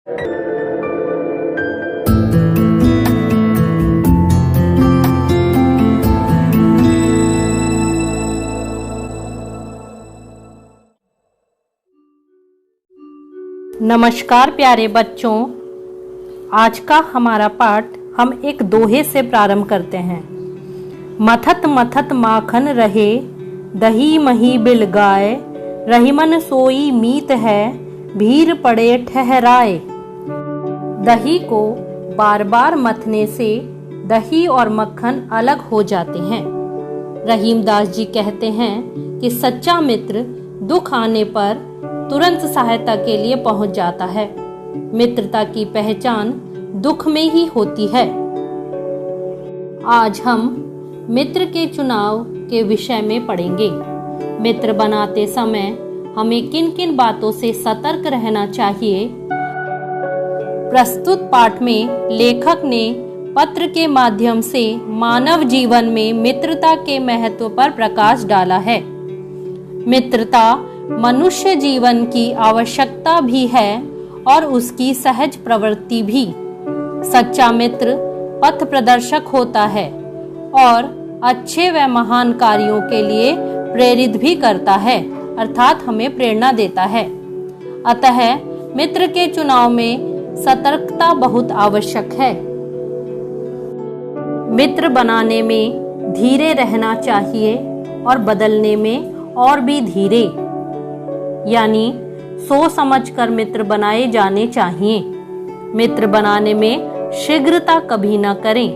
नमस्कार प्यारे बच्चों, आज का हमारा पाठ हम एक दोहे से प्रारंभ करते हैं। मथत मथत माखन रहे, दही मही बिल गाय, रहीमन सोई मीत है, भीर पड़े ठहराए। दही को बार बार मथने से दही और मक्खन अलग हो जाते हैं। रहीमदास जी कहते हैं कि सच्चा मित्र दुख आने पर तुरंत सहायता के लिए पहुंच जाता है। मित्रता की पहचान दुख में ही होती है। आज हम मित्र के चुनाव के विषय में पढ़ेंगे। मित्र बनाते समय हमें किन किन बातों से सतर्क रहना चाहिए। प्रस्तुत पाठ में लेखक ने पत्र के माध्यम से मानव जीवन में मित्रता के महत्व पर प्रकाश डाला है। मित्रता मनुष्य जीवन की आवश्यकता भी है और उसकी सहज प्रवृत्ति भी। सच्चा मित्र पथ प्रदर्शक होता है और अच्छे व महान कार्यों के लिए प्रेरित भी करता है, अर्थात हमें प्रेरणा देता है। अतः मित्र के चुनाव में सतर्कता बहुत आवश्यक है। मित्र बनाने में धीरे रहना चाहिए और बदलने में और भी धीरे, यानी सोच समझकर मित्र बनाए जाने चाहिए। मित्र बनाने में शीघ्रता कभी न करें।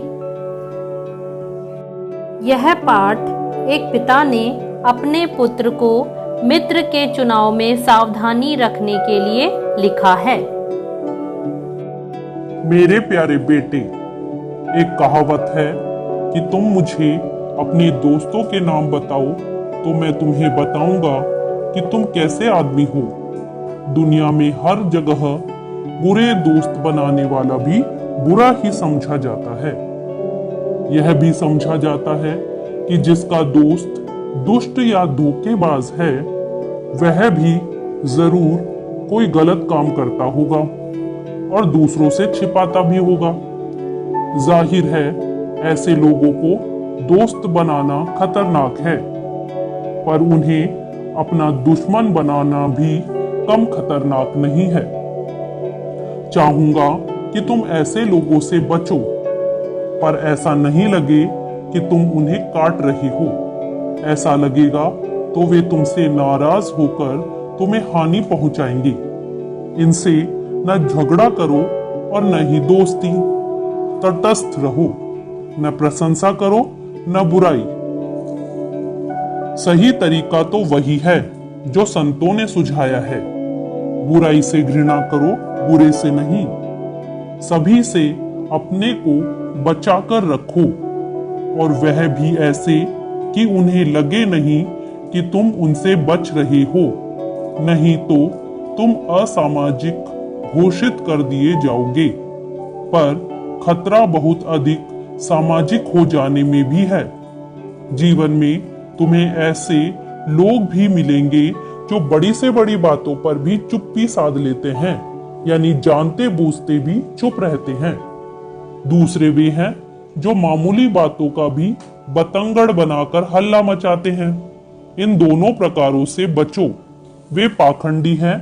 यह पाठ एक पिता ने अपने पुत्र को मित्र के चुनाव में सावधानी रखने के लिए लिखा है। मेरे प्यारे बेटे, एक कहावत है कि तुम मुझे अपने दोस्तों के नाम बताओ तो मैं तुम्हें बताऊंगा कि तुम कैसे आदमी हो। दुनिया में हर जगह बुरे दोस्त बनाने वाला भी बुरा ही समझा जाता है। यह भी समझा जाता है कि जिसका दोस्त दुष्ट या धोखेबाज है वह भी जरूर कोई गलत काम करता होगा और दूसरों से छिपाता भी होगा। जाहिर है ऐसे लोगों को दोस्त बनाना खतरनाक है, पर उन्हें अपना दुश्मन बनाना भी कम खतरनाक नहीं है। चाहूंगा कि तुम ऐसे लोगों से बचो, पर ऐसा नहीं लगे कि तुम उन्हें काट रही हो। ऐसा लगेगा तो वे तुमसे नाराज होकर तुम्हें हानि पहुंचाएंगे। इनसे न झगड़ा करो और न ही दोस्ती। तटस्थ रहो, न प्रशंसा करो न बुराई। सही तरीका तो वही है जो संतों ने सुझाया है। बुराई से घृणा करो, बुरे से नहीं। सभी से अपने को बचाकर रखो, और वह भी ऐसे कि उन्हें लगे नहीं कि तुम उनसे बच रहे हो, नहीं तो तुम असामाजिक घोषित कर दिए जाओगे। पर खतरा बहुत अधिक सामाजिक हो जाने में भी है। जीवन में तुम्हें ऐसे लोग भी मिलेंगे जो बड़ी से बड़ी बातों पर भी चुप्पी साध लेते हैं, यानी जानते बूझते भी चुप रहते हैं। दूसरे वे हैं जो मामूली बातों का भी बतंगड़ बनाकर हल्ला मचाते हैं। इन दोनों प्रकारों से बचो। वे पाखंडी हैं,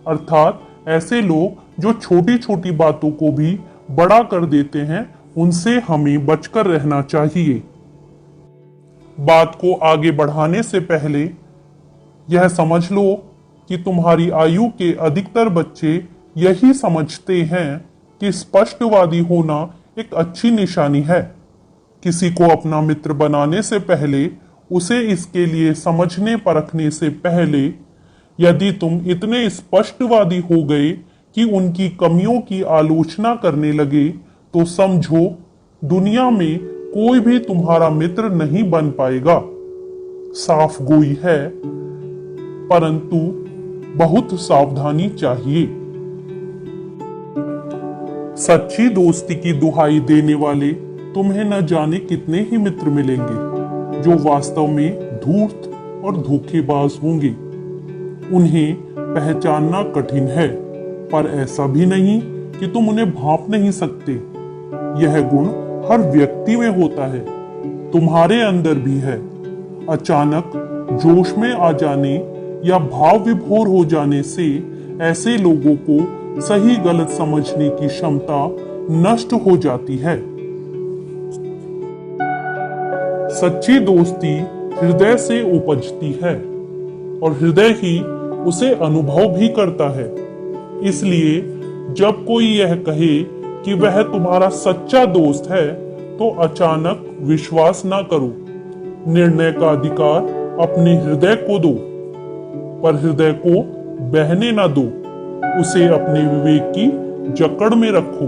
अर्थात ऐसे लोग जो छोटी छोटी बातों को भी बड़ा कर देते हैं। उनसे हमें बचकर रहना चाहिए। बात को आगे बढ़ाने से पहले यह समझ लो कि तुम्हारी आयु के अधिकतर बच्चे यही समझते हैं कि स्पष्टवादी होना एक अच्छी निशानी है। किसी को अपना मित्र बनाने से पहले, उसे इसके लिए समझने परखने से पहले, यदि तुम इतने स्पष्टवादी हो गए कि उनकी कमियों की आलोचना करने लगे, तो समझो दुनिया में कोई भी तुम्हारा मित्र नहीं बन पाएगा। साफ गोई है, परंतु बहुत सावधानी चाहिए। सच्ची दोस्ती की दुहाई देने वाले तुम्हें न जाने कितने ही मित्र मिलेंगे जो वास्तव में धूर्त और धोखेबाज होंगे। उन्हें पहचानना कठिन है, पर ऐसा भी नहीं कि तुम उन्हें भांप नहीं सकते। यह गुण हर व्यक्ति में होता है, तुम्हारे अंदर भी है। अचानक जोश में आ जाने या भाव विभोर हो जाने से ऐसे लोगों को सही गलत समझने की क्षमता नष्ट हो जाती है। सच्ची दोस्ती हृदय से उपजती है और हृदय ही उसे अनुभव भी करता है। इसलिए जब कोई यह कहे कि वह तुम्हारा सच्चा दोस्त है तो अचानक विश्वास ना करो। निर्णय का अधिकार अपने हृदय को दो, पर हृदय को बहने ना दो। उसे अपने विवेक की जकड़ में रखो।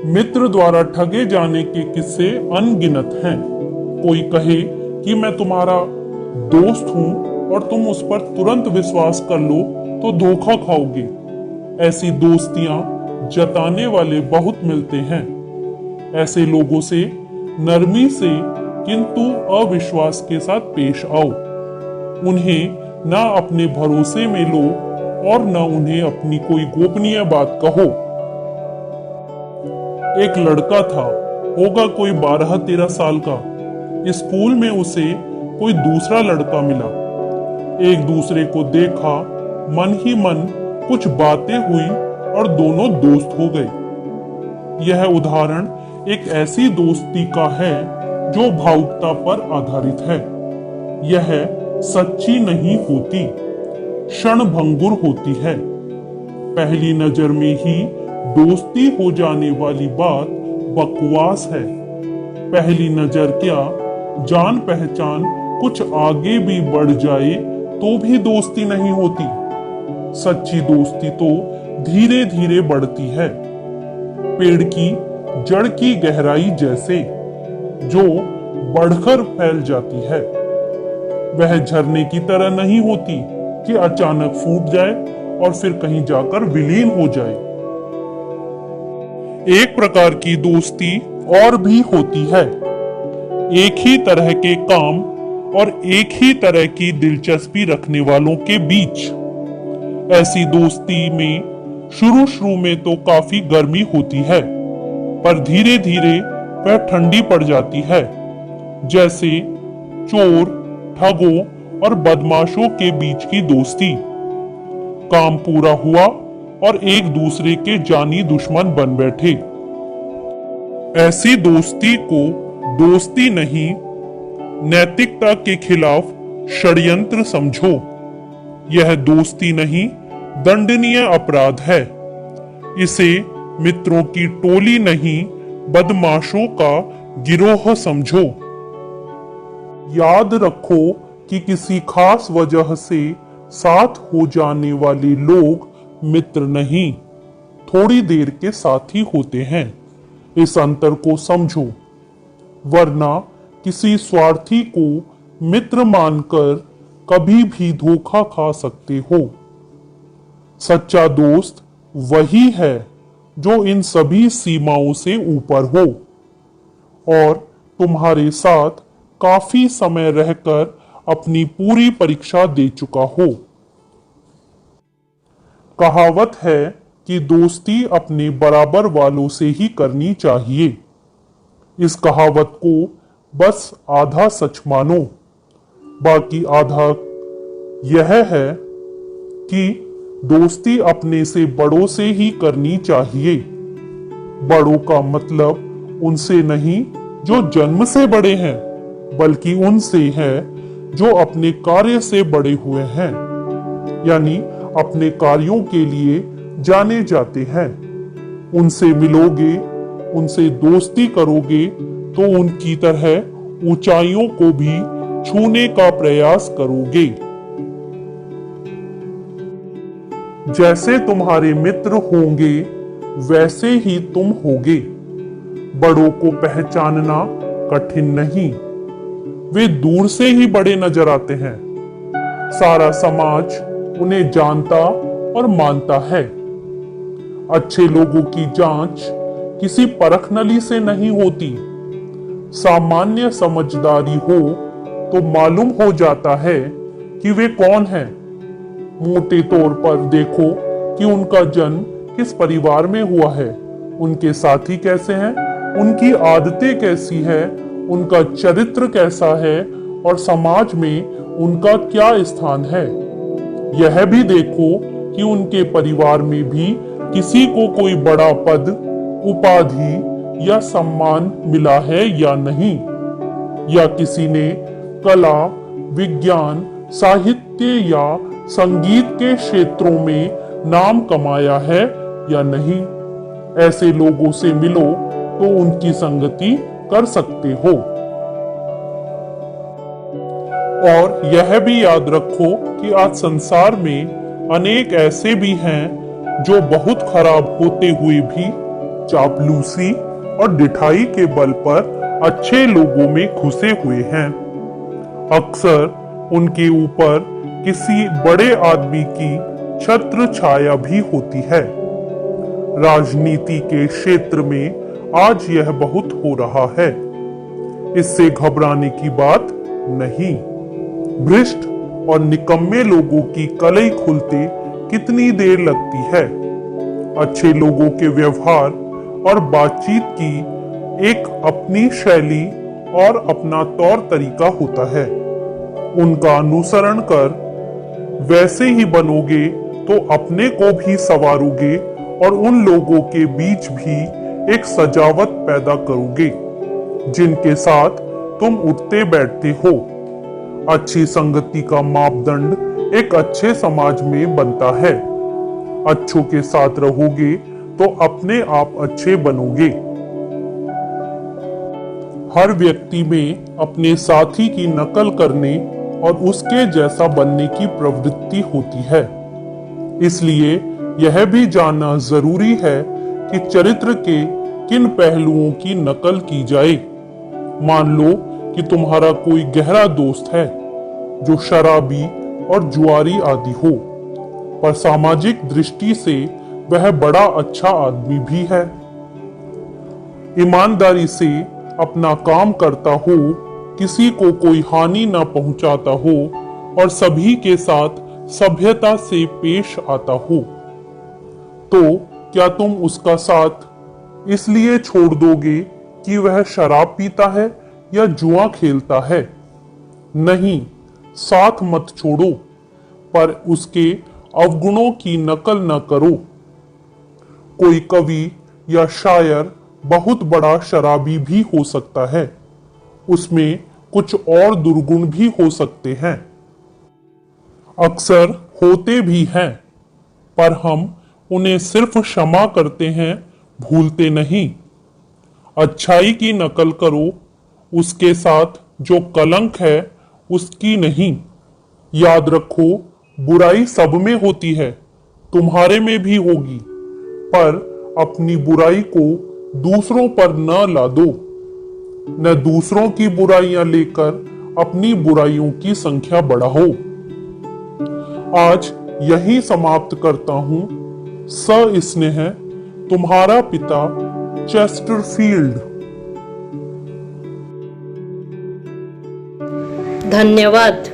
मित्र द्वारा ठगे जाने के किस्से अनगिनत हैं। कोई कहे कि मैं तुम्हारा दोस्त हूं और तुम उस पर तुरंत विश्वास कर लो तो धोखा खाओगे। ऐसी दोस्तियां जताने वाले बहुत मिलते हैं। ऐसे लोगों से नरमी से किंतु अविश्वास के साथ पेश आओ। उन्हें ना अपने भरोसे में लो और न उन्हें अपनी कोई गोपनीय बात कहो। एक लड़का था, होगा कोई 12-13 साल का। स्कूल में उसे कोई दूसरा लड़का मिला। एक दूसरे को देखा, मन ही मन कुछ बातें हुई और दोनों दोस्त हो गए। यह उदाहरण एक ऐसी दोस्ती का है जो भावुकता पर आधारित है। यह सच्ची नहीं होती, क्षणभंगुर होती है। पहली नजर में ही दोस्ती हो जाने वाली बात बकवास है। पहली नजर क्या, जान पहचान कुछ आगे भी बढ़ जाए तो भी दोस्ती नहीं होती। सच्ची दोस्ती तो धीरे धीरे बढ़ती है, पेड़ की जड़ की गहराई जैसे, जो बढ़कर फैल जाती है। वह झरने की तरह नहीं होती कि अचानक फूट जाए और फिर कहीं जाकर विलीन हो जाए। एक प्रकार की दोस्ती और भी होती है। एक ही तरह के काम और एक ही तरह की दिलचस्पी रखने वालों के बीच। ऐसी दोस्ती में शुरू में तो काफी गर्मी होती है, पर धीरे धीरे वह ठंडी पड़ जाती है। जैसे चोर, ठगों और बदमाशों के बीच की दोस्ती। काम पूरा हुआ और एक दूसरे के जानी दुश्मन बन बैठे। ऐसी दोस्ती को दोस्ती नहीं, नैतिकता के खिलाफ षड्यंत्र समझो। यह दोस्ती नहीं, दंडनीय अपराध है। इसे मित्रों की टोली नहीं, बदमाशों का गिरोह समझो। याद रखो कि किसी खास वजह से साथ हो जाने वाले लोग मित्र नहीं, थोड़ी देर के साथी होते हैं। इस अंतर को समझो, वरना किसी स्वार्थी को मित्र मानकर कभी भी धोखा खा सकते हो। सच्चा दोस्त वही है जो इन सभी सीमाओं से ऊपर हो और तुम्हारे साथ काफी समय रहकर अपनी पूरी परीक्षा दे चुका हो। कहावत है कि दोस्ती अपने बराबर वालों से ही करनी चाहिए। इस कहावत को बस आधा सच मानो, बाकी आधा यह है कि दोस्ती अपने से बड़ों से ही करनी चाहिए। बड़ों का मतलब उनसे नहीं जो जन्म से बड़े हैं, बल्कि उनसे है जो अपने कार्य से बड़े हुए हैं, यानी अपने कार्यों के लिए जाने जाते हैं। उनसे मिलोगे, उनसे दोस्ती करोगे तो उनकी तरह ऊंचाइयों को भी छूने का प्रयास करोगे। जैसे तुम्हारे मित्र होंगे वैसे ही तुम होगे। बड़ों को पहचानना कठिन नहीं, वे दूर से ही बड़े नजर आते हैं। सारा समाज उन्हें जानता और मानता है। अच्छे लोगों की जांच किसी परखनली से नहीं होती। सामान्य समझदारी हो तो मालूम हो जाता है कि वे कौन हैं। मोटे तौर पर देखो कि उनका जन्म किस परिवार में हुआ है, उनके साथी कैसे हैं, उनकी आदतें कैसी है, उनका चरित्र कैसा है और समाज में उनका क्या स्थान है। यह भी देखो कि उनके परिवार में भी किसी को कोई बड़ा पद, उपाधि या सम्मान मिला है या नहीं, या किसी ने कला, विज्ञान, साहित्य या संगीत के क्षेत्रों में नाम कमाया है या नहीं। ऐसे लोगों से मिलो तो उनकी संगति कर सकते हो। और यह भी याद रखो कि आज संसार में अनेक ऐसे भी हैं जो बहुत खराब होते हुए भी चापलूसी और डिठाई के बल पर अच्छे लोगों में घुसे हुए हैं। अक्सर उनके ऊपर किसी बड़े आदमी की छत्र छाया भी होती है। राजनीति के क्षेत्र में आज यह बहुत हो रहा है। इससे घबराने की बात नहीं। भ्रष्ट और निकम्मे लोगों की कलई खुलते कितनी देर लगती है। अच्छे लोगों के व्यवहार और बातचीत की एक अपनी शैली और अपना तौर तरीका होता है। उनका अनुसरण कर वैसे ही बनोगे तो अपने को भी संवारोगे और उन लोगों के बीच भी एक सजावट पैदा करोगे जिनके साथ तुम उठते बैठते हो। अच्छी संगति का मापदंड एक अच्छे समाज में बनता है। अच्छों के साथ रहोगे तो अपने आप अच्छे बनोगे। हर व्यक्ति में अपने साथी की नकल करने और उसके जैसा बनने की प्रवृत्ति होती है। इसलिए यह भी जानना जरूरी है कि चरित्र के किन पहलुओं की नकल की जाए। मान लो कि तुम्हारा कोई गहरा दोस्त है जो शराबी और जुआरी आदि हो, पर सामाजिक दृष्टि से वह बड़ा अच्छा आदमी भी है। ईमानदारी से अपना काम करता हो, किसी को कोई हानि न पहुंचाता हो और सभी के साथ सभ्यता से पेश आता हो, तो क्या तुम उसका साथ इसलिए छोड़ दोगे कि वह शराब पीता है या जुआ खेलता है? नहीं, साथ मत छोड़ो, पर उसके अवगुणों की नकल न करो। कोई कवि या शायर बहुत बड़ा शराबी भी हो सकता है, उसमें कुछ और दुर्गुण भी हो सकते हैं, अक्सर होते भी हैं, पर हम उन्हें सिर्फ क्षमा करते हैं, भूलते नहीं। अच्छाई की नकल करो, उसके साथ जो कलंक है उसकी नहीं। याद रखो, बुराई सब में होती है, तुम्हारे में भी होगी, पर अपनी बुराई को दूसरों पर न ला दो। न दूसरों की बुराइयां लेकर अपनी बुराइयों की संख्या बढ़ाओ। आज यही समाप्त करता हूं। सस्नेह, तुम्हारा पिता, चेस्टरफील्ड। धन्यवाद।